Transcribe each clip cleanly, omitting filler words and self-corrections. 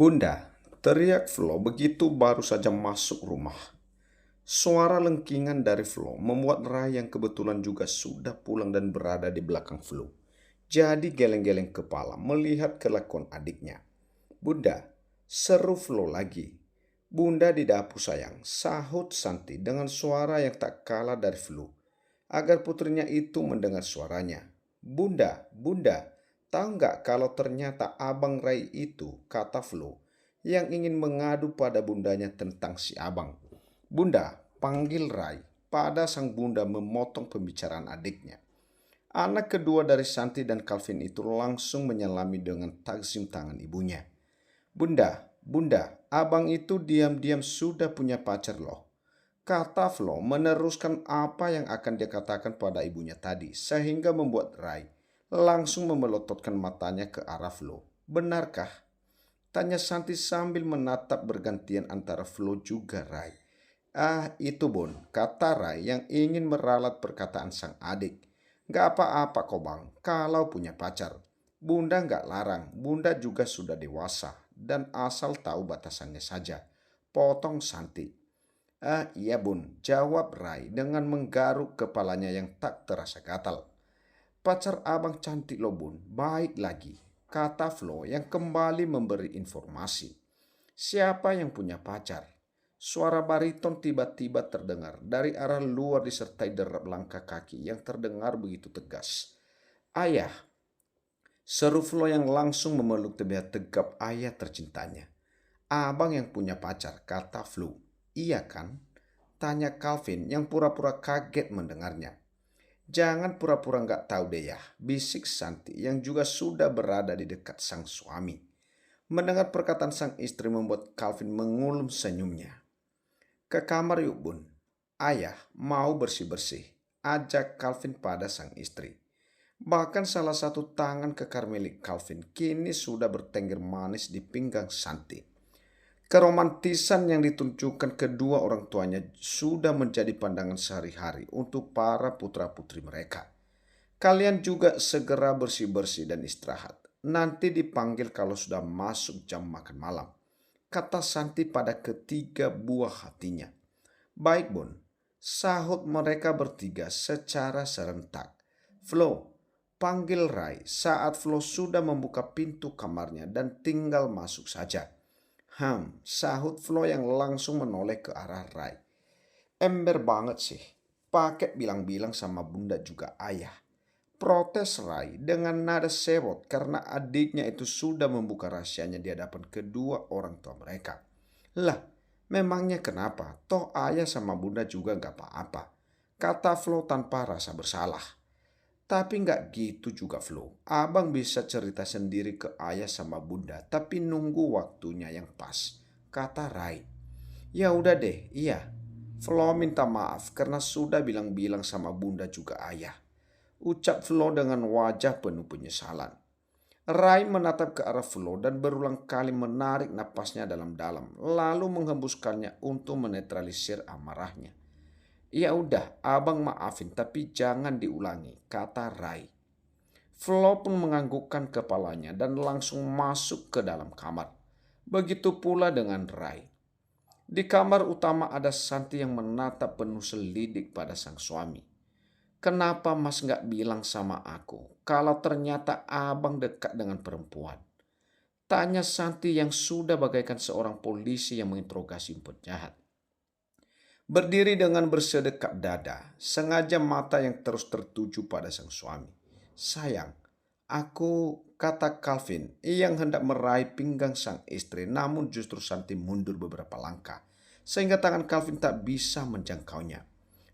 Bunda, teriak Flo begitu baru saja masuk rumah. Suara lengkingan dari Flo membuat Ray yang kebetulan juga sudah pulang dan berada di belakang Flo. Jadi geleng-geleng kepala melihat kelakuan adiknya. Bunda, seru Flo lagi. Bunda di dapur sayang, sahut Santi dengan suara yang tak kalah dari Flo. Agar putrinya itu mendengar suaranya. Bunda, bunda, tahu nggak kalau ternyata abang Ray itu, kata Flo, yang ingin mengadu pada bundanya tentang si abang. Bunda, panggil Ray, pada sang bunda memotong pembicaraan adiknya. Anak kedua dari Santi dan Calvin itu langsung menyelami dengan takzim tangan ibunya. Bunda, bunda, abang itu diam-diam sudah punya pacar loh. Kata Flo meneruskan apa yang akan dia katakan pada ibunya tadi, sehingga membuat Ray langsung memelototkan matanya ke arah Flo. Benarkah? Tanya Santi sambil menatap bergantian antara Flo juga Ray. Ah, itu Bon, kata Ray yang ingin meralat perkataan sang adik. Gak apa-apa kok bang, kalau punya pacar. Bunda gak larang, bunda juga sudah dewasa dan asal tahu batasannya saja. Potong Santi. Ah iya bun, jawab Ray dengan menggaruk kepalanya yang tak terasa gatal. Pacar abang cantik loh bun, baik lagi, kata Flo yang kembali memberi informasi. Siapa yang punya pacar? Suara bariton tiba-tiba terdengar dari arah luar disertai derap langkah kaki yang terdengar begitu tegas. Ayah, seru Flo yang langsung memeluk terlihat tegap ayah tercintanya. Abang yang punya pacar, kata Flo. Iya kan? Tanya Calvin yang pura-pura kaget mendengarnya. Jangan pura-pura nggak tahu deh ya, bisik Santi yang juga sudah berada di dekat sang suami. Mendengar perkataan sang istri membuat Calvin mengulum senyumnya. Ke kamar yuk bun, ayah mau bersih-bersih, ajak Calvin pada sang istri. Bahkan salah satu tangan kekar milik Calvin kini sudah bertengger manis di pinggang Santi. Keromantisan yang ditunjukkan kedua orang tuanya sudah menjadi pandangan sehari-hari untuk para putra-putri mereka. Kalian juga segera bersih-bersih dan istirahat. Nanti dipanggil kalau sudah masuk jam makan malam, kata Santi pada ketiga buah hatinya. Baik bun, sahut mereka bertiga secara serentak. Flo, panggil Ray saat Flo sudah membuka pintu kamarnya dan tinggal masuk saja. Sahut Flo yang langsung menoleh ke arah Ray. Ember banget sih, pakai bilang-bilang sama bunda juga ayah. Protes Ray dengan nada sewot karena adiknya itu sudah membuka rahasianya di hadapan kedua orang tua mereka. Lah, memangnya kenapa? Toh ayah sama bunda juga gak apa-apa, kata Flo tanpa rasa bersalah. Tapi nggak gitu juga Flo. Abang bisa cerita sendiri ke ayah sama bunda, tapi nunggu waktunya yang pas, kata Rai. Ya udah deh, iya. Flo minta maaf karena sudah bilang-bilang sama bunda juga ayah. Ucap Flo dengan wajah penuh penyesalan. Rai menatap ke arah Flo dan berulang kali menarik napasnya dalam-dalam, lalu menghembuskannya untuk menetralisir amarahnya. Ya udah, abang maafin tapi jangan diulangi, kata Rai. Flo pun menganggukkan kepalanya dan langsung masuk ke dalam kamar. Begitu pula dengan Rai. Di kamar utama ada Santi yang menatap penuh selidik pada sang suami. Kenapa mas gak bilang sama aku kalau ternyata abang dekat dengan perempuan? Tanya Santi yang sudah bagaikan seorang polisi yang menginterogasi penjahat. Berdiri dengan bersedekap dada, sengaja mata yang terus tertuju pada sang suami. Sayang, aku, kata Calvin yang hendak meraih pinggang sang istri, namun justru Santi mundur beberapa langkah, sehingga tangan Calvin tak bisa menjangkaunya.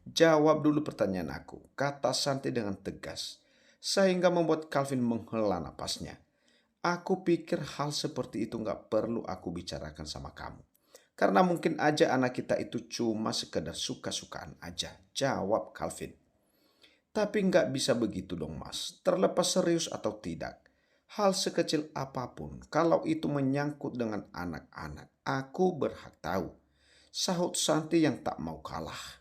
Jawab dulu pertanyaan aku, kata Santi dengan tegas, sehingga membuat Calvin menghela napasnya. Aku pikir hal seperti itu gak perlu aku bicarakan sama kamu. Karena mungkin aja anak kita itu cuma sekedar suka-sukaan aja, jawab Calvin. Tapi nggak bisa begitu dong mas, terlepas serius atau tidak. Hal sekecil apapun, kalau itu menyangkut dengan anak-anak, aku berhak tahu. Sahut Santi yang tak mau kalah.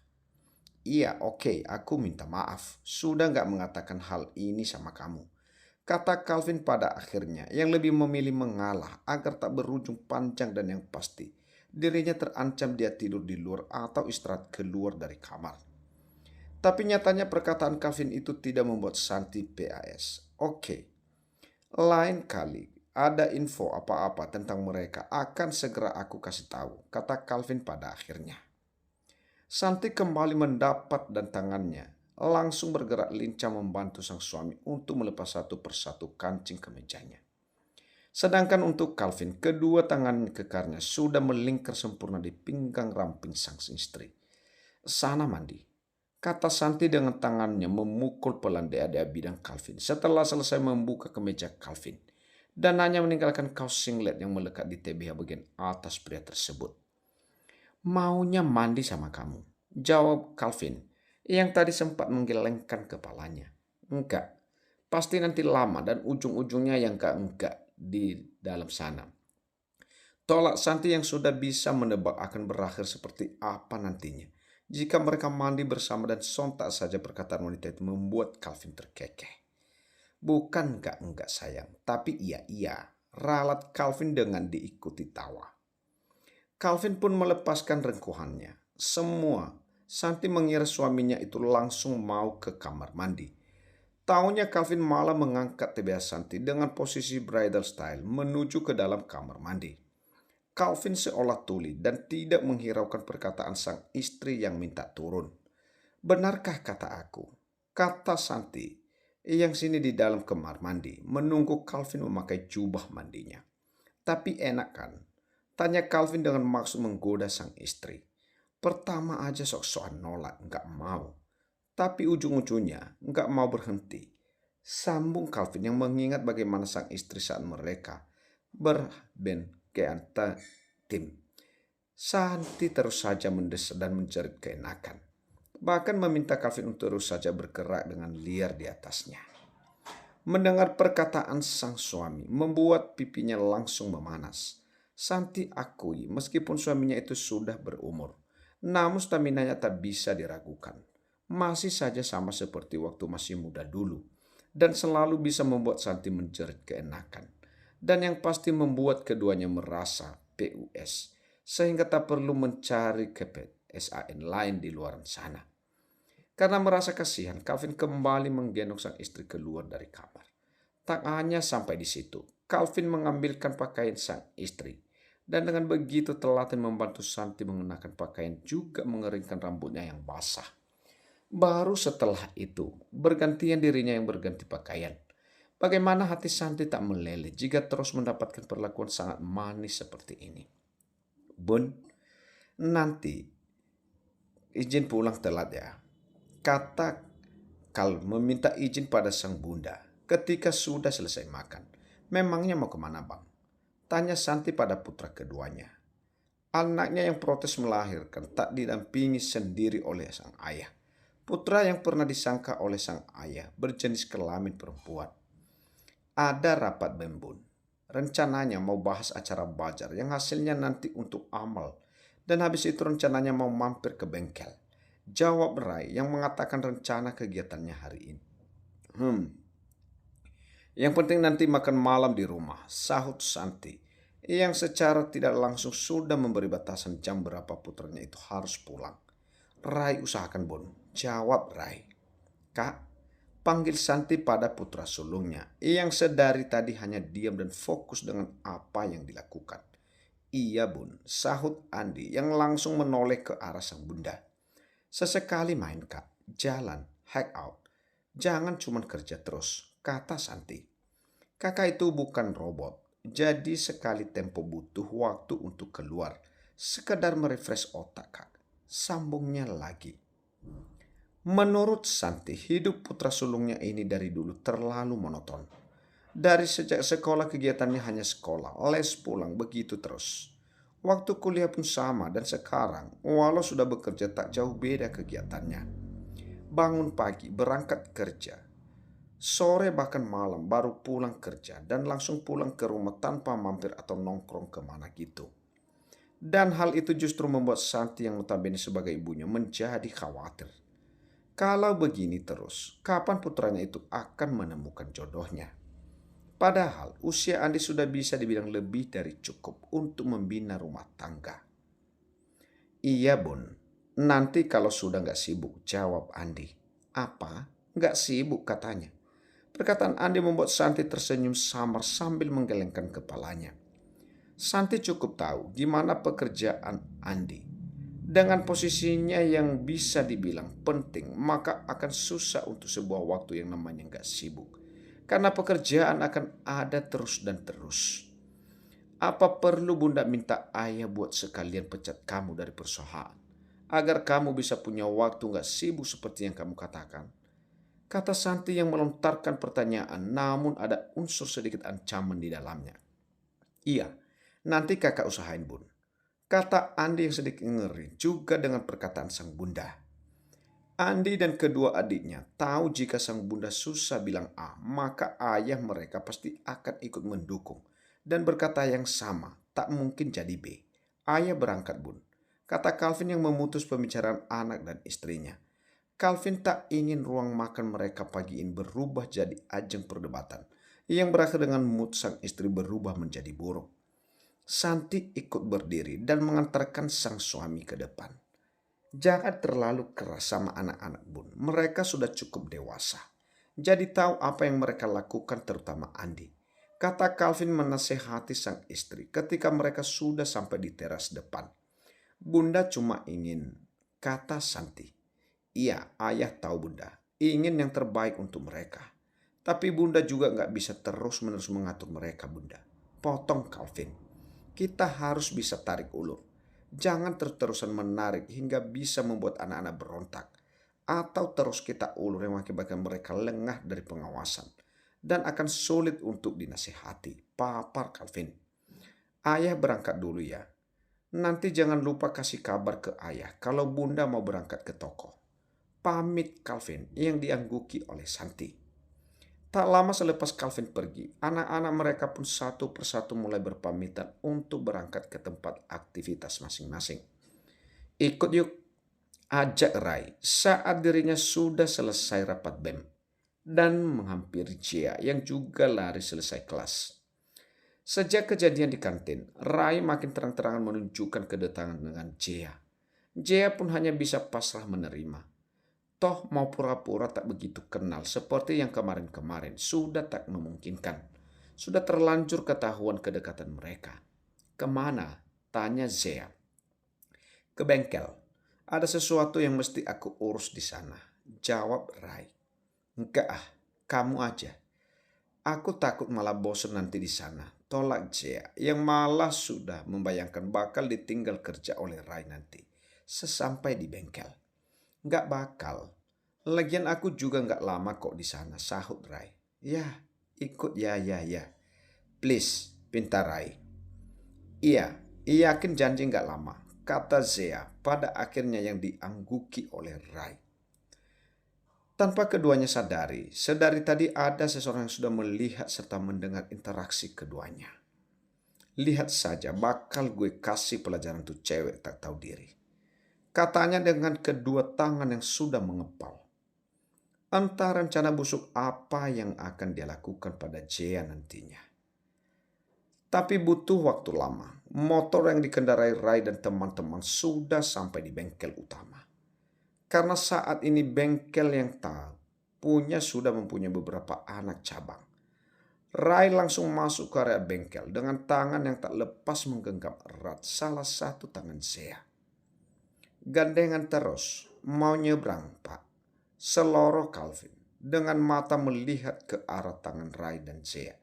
Iya oke, aku minta maaf, sudah nggak mengatakan hal ini sama kamu. kata Calvin pada akhirnya, yang lebih memilih mengalah agar tak berujung panjang dan yang pasti. Dirinya terancam dia tidur di luar atau istirahat keluar dari kamar. Tapi nyatanya perkataan Calvin itu tidak membuat Santi PAS. Oke, lain kali ada info apa-apa tentang mereka akan segera aku kasih tahu, kata Calvin pada akhirnya. Santi kembali mendapat dan tangannya langsung bergerak lincah membantu sang suami untuk melepas satu persatu kancing kemejanya. Sedangkan untuk Calvin, kedua tangan kekarnya sudah melingkar sempurna di pinggang ramping sang istri. Sana mandi, kata Santi dengan tangannya memukul pelan dada bidang Calvin setelah selesai membuka kemeja Calvin dan hanya meninggalkan kaos singlet yang melekat di TBH bagian atas pria tersebut. Maunya mandi sama kamu, jawab Calvin yang tadi sempat menggelengkan kepalanya. Enggak, pasti nanti lama dan ujung-ujungnya yang enggak di dalam sana. Tolak Santi yang sudah bisa menebak akan berakhir seperti apa nantinya jika mereka mandi bersama, dan sontak saja perkataan wanita itu membuat Calvin terkekeh. Bukan enggak sayang, tapi iya, ralat Calvin dengan diikuti tawa. Calvin pun melepaskan rengkuhannya. Semua, Santi mengira suaminya itu langsung mau ke kamar mandi. Taunya Calvin malah mengangkat TBH Santi dengan posisi bridal style menuju ke dalam kamar mandi. Calvin seolah tuli dan tidak menghiraukan perkataan sang istri yang minta turun. Benarkah kata aku? Kata Santi yang sini di dalam kamar mandi menunggu Calvin memakai jubah mandinya. Tapi enak kan? Tanya Calvin dengan maksud menggoda sang istri. Pertama aja sok-sokan nolak, nggak mau. Tapi ujung-ujungnya nggak mau berhenti. Sambung Calvin yang mengingat bagaimana sang istri saat mereka berbenkean tim. Santi terus saja mendesak dan menjerit keenakan. Bahkan meminta Calvin untuk terus saja bergerak dengan liar di atasnya. Mendengar perkataan sang suami membuat pipinya langsung memanas. Santi akui meskipun suaminya itu sudah berumur, namun staminanya tak bisa diragukan. Masih saja sama seperti waktu masih muda dulu, dan selalu bisa membuat Santi menjerit keenakan. Dan yang pasti membuat keduanya merasa PUS, sehingga tak perlu mencari SAN lain di luar sana. Karena merasa kasihan, Calvin kembali menggendong sang istri keluar dari kamar. Tak hanya sampai di situ, Calvin mengambilkan pakaian sang istri. Dan dengan begitu telaten membantu Santi mengenakan pakaian, juga mengeringkan rambutnya yang basah. Baru setelah itu, bergantian dirinya yang berganti pakaian. Bagaimana hati Santi tak meleleh jika terus mendapatkan perlakuan sangat manis seperti ini. Bun, nanti izin pulang telat ya, kata Kal meminta izin pada sang bunda ketika sudah selesai makan. Memangnya mau kemana bang? Tanya Santi pada putra keduanya. Anaknya yang protes melahirkan tak didampingi sendiri oleh sang ayah. Putra yang pernah disangka oleh sang ayah berjenis kelamin perempuan. Ada rapat bembun. Rencananya mau bahas acara bazar yang hasilnya nanti untuk amal. Dan habis itu rencananya mau mampir ke bengkel. Jawab Rai yang mengatakan rencana kegiatannya hari ini. Yang penting nanti makan malam di rumah, sahut Santi. Yang secara tidak langsung sudah memberi batasan jam berapa putranya itu harus pulang. Rai usahakan Bon, jawab Rai. Kak, panggil Santi pada putra sulungnya yang sedari tadi hanya diam dan fokus dengan apa yang dilakukan. Iya Bun, sahut Andi yang langsung menoleh ke arah sang bunda. Sesekali main kak, jalan, hang out. Jangan cuma kerja terus, kata Santi. Kakak itu bukan robot, jadi sekali tempo butuh waktu untuk keluar. Sekedar merefresh otak kak, sambungnya lagi. Menurut Santi, hidup putra sulungnya ini dari dulu terlalu monoton. Dari sejak sekolah kegiatannya hanya sekolah, les pulang, begitu terus. Waktu kuliah pun sama dan sekarang, walau sudah bekerja tak jauh beda kegiatannya. Bangun pagi, berangkat kerja. Sore bahkan malam baru pulang kerja dan langsung pulang ke rumah tanpa mampir atau nongkrong kemana gitu. Dan hal itu justru membuat Santi yang notabene sebagai ibunya menjadi khawatir. Kalau begini terus, kapan putranya itu akan menemukan jodohnya? Padahal usia Andi sudah bisa dibilang lebih dari cukup untuk membina rumah tangga. Iya bun, nanti kalau sudah nggak sibuk, jawab Andi. Apa? Nggak sibuk katanya. Perkataan Andi membuat Santi tersenyum samar sambil menggelengkan kepalanya. Santi cukup tahu gimana pekerjaan Andi. Dengan posisinya yang bisa dibilang penting, maka akan susah untuk sebuah waktu yang namanya nggak sibuk. Karena pekerjaan akan ada terus dan terus. Apa perlu bunda minta ayah buat sekalian pecat kamu dari perusahaan? Agar kamu bisa punya waktu nggak sibuk seperti yang kamu katakan. Kata Santi yang melontarkan pertanyaan namun ada unsur sedikit ancaman di dalamnya. Iya, nanti kakak usahain bun. Kata Andi yang sedikit ngeri juga dengan perkataan sang bunda. Andi dan kedua adiknya tahu jika sang bunda susah bilang A, maka ayah mereka pasti akan ikut mendukung. Dan berkata yang sama, tak mungkin jadi B. Ayah berangkat bun, kata Calvin yang memutus pembicaraan anak dan istrinya. Calvin tak ingin ruang makan mereka pagi ini berubah jadi ajang perdebatan yang berakhir dengan mood sang istri berubah menjadi buruk. Santi ikut berdiri dan mengantarkan sang suami ke depan. Jangan terlalu keras sama anak-anak bun, mereka sudah cukup dewasa. Jadi tahu apa yang mereka lakukan terutama Andi. Kata Calvin menasehati sang istri ketika mereka sudah sampai di teras depan. Bunda cuma ingin, kata Santi. Iya, ayah tahu bunda, ingin yang terbaik untuk mereka. Tapi bunda juga nggak bisa terus-menerus mengatur mereka bunda. Potong Calvin. Kita harus bisa tarik ulur. Jangan terus-terusan menarik hingga bisa membuat anak-anak berontak. Atau terus kita ulur yang mengakibatkan mereka lengah dari pengawasan. Dan akan sulit untuk dinasihati. Papar Calvin. Ayah berangkat dulu ya. Nanti jangan lupa kasih kabar ke ayah kalau bunda mau berangkat ke toko. Pamit Calvin yang diangguki oleh Santi. Tak lama selepas Calvin pergi, anak-anak mereka pun satu persatu mulai berpamitan untuk berangkat ke tempat aktivitas masing-masing. Ikut yuk, ajak Rai saat dirinya sudah selesai rapat BEM dan menghampiri Jia yang juga lari selesai kelas. Sejak kejadian di kantin, Rai makin terang-terangan menunjukkan kedatangan dengan Jia. Jia pun hanya bisa pasrah menerima. Toh mau pura-pura tak begitu kenal seperti yang kemarin-kemarin sudah tak memungkinkan. Sudah terlanjur ketahuan kedekatan mereka. Kemana? Tanya Zea. Ke bengkel. Ada sesuatu yang mesti aku urus di sana. Jawab Rai. Enggak ah, kamu aja. Aku takut malah bosan nanti di sana. Tolak Zea yang malah sudah membayangkan bakal ditinggal kerja oleh Rai nanti. Sesampai di bengkel. Nggak bakal. Lagian aku juga nggak lama kok di sana, sahut Rai. Ya, ikut ya. Please, pinta Rai. Iya, yakin janji nggak lama, kata Zea pada akhirnya yang diangguki oleh Rai. Tanpa keduanya sedari tadi ada seseorang yang sudah melihat serta mendengar interaksi keduanya. Lihat saja bakal gue kasih pelajaran tuh cewek tak tahu diri. Katanya dengan kedua tangan yang sudah mengepal. Entah rencana busuk apa yang akan dia lakukan pada Jea nantinya. Tapi butuh waktu lama. Motor yang dikendarai Rai dan teman-teman sudah sampai di bengkel utama. Karena saat ini bengkel yang punya sudah mempunyai beberapa anak cabang. Rai langsung masuk ke area bengkel dengan tangan yang tak lepas menggenggam erat salah satu tangan Zea. Gandengan terus, mau nyebrang pak. Seloroh Calvin dengan mata melihat ke arah tangan Rai dan Zea.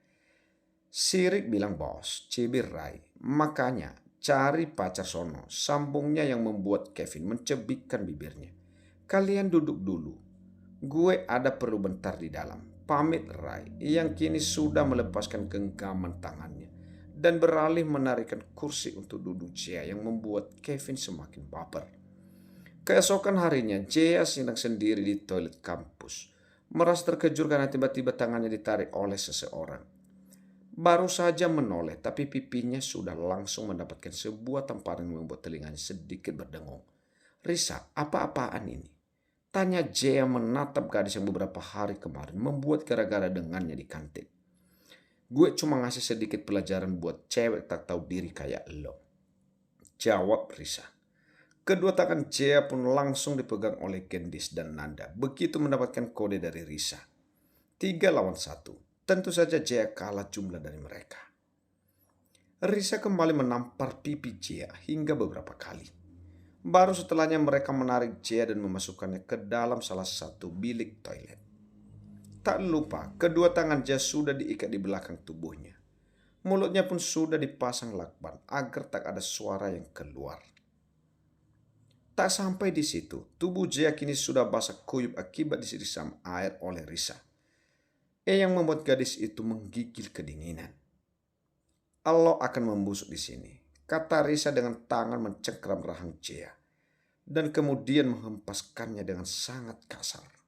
Sirik bilang bos, cibir Rai. Makanya cari pacar sono, sambungnya yang membuat Kevin mencebikkan bibirnya. Kalian duduk dulu, gue ada perlu bentar di dalam. Pamit Rai yang kini sudah melepaskan genggaman tangannya dan beralih menarikkan kursi untuk duduk Zea yang membuat Kevin semakin baper. Keesokan harinya, Jea sedang sendiri di toilet kampus. Merasa terkejut karena tiba-tiba tangannya ditarik oleh seseorang. Baru saja menoleh, tapi pipinya sudah langsung mendapatkan sebuah tamparan yang membuat telinganya sedikit berdengung. Risa, apa-apaan ini? Tanya Jea menatap gadis yang beberapa hari kemarin membuat gara-gara dengannya di kantin. Gue cuma ngasih sedikit pelajaran buat cewek tak tahu diri kayak lo, jawab Risa. Kedua tangan Jea pun langsung dipegang oleh Gendis dan Nanda begitu mendapatkan kode dari Risa. 3 lawan 1. Tentu saja Jea kalah jumlah dari mereka. Risa kembali menampar pipi Jea hingga beberapa kali. Baru setelahnya mereka menarik Jea dan memasukkannya ke dalam salah satu bilik toilet. Tak lupa, kedua tangan Jea sudah diikat di belakang tubuhnya. Mulutnya pun sudah dipasang lakban agar tak ada suara yang keluar. Tak sampai di situ, tubuh Jea kini sudah basah kuyup akibat disiram air oleh Risa. Yang membuat gadis itu menggigil kedinginan. Allah akan membusuk di sini, kata Risa dengan tangan mencengkram rahang Jea dan kemudian menghempaskannya dengan sangat kasar.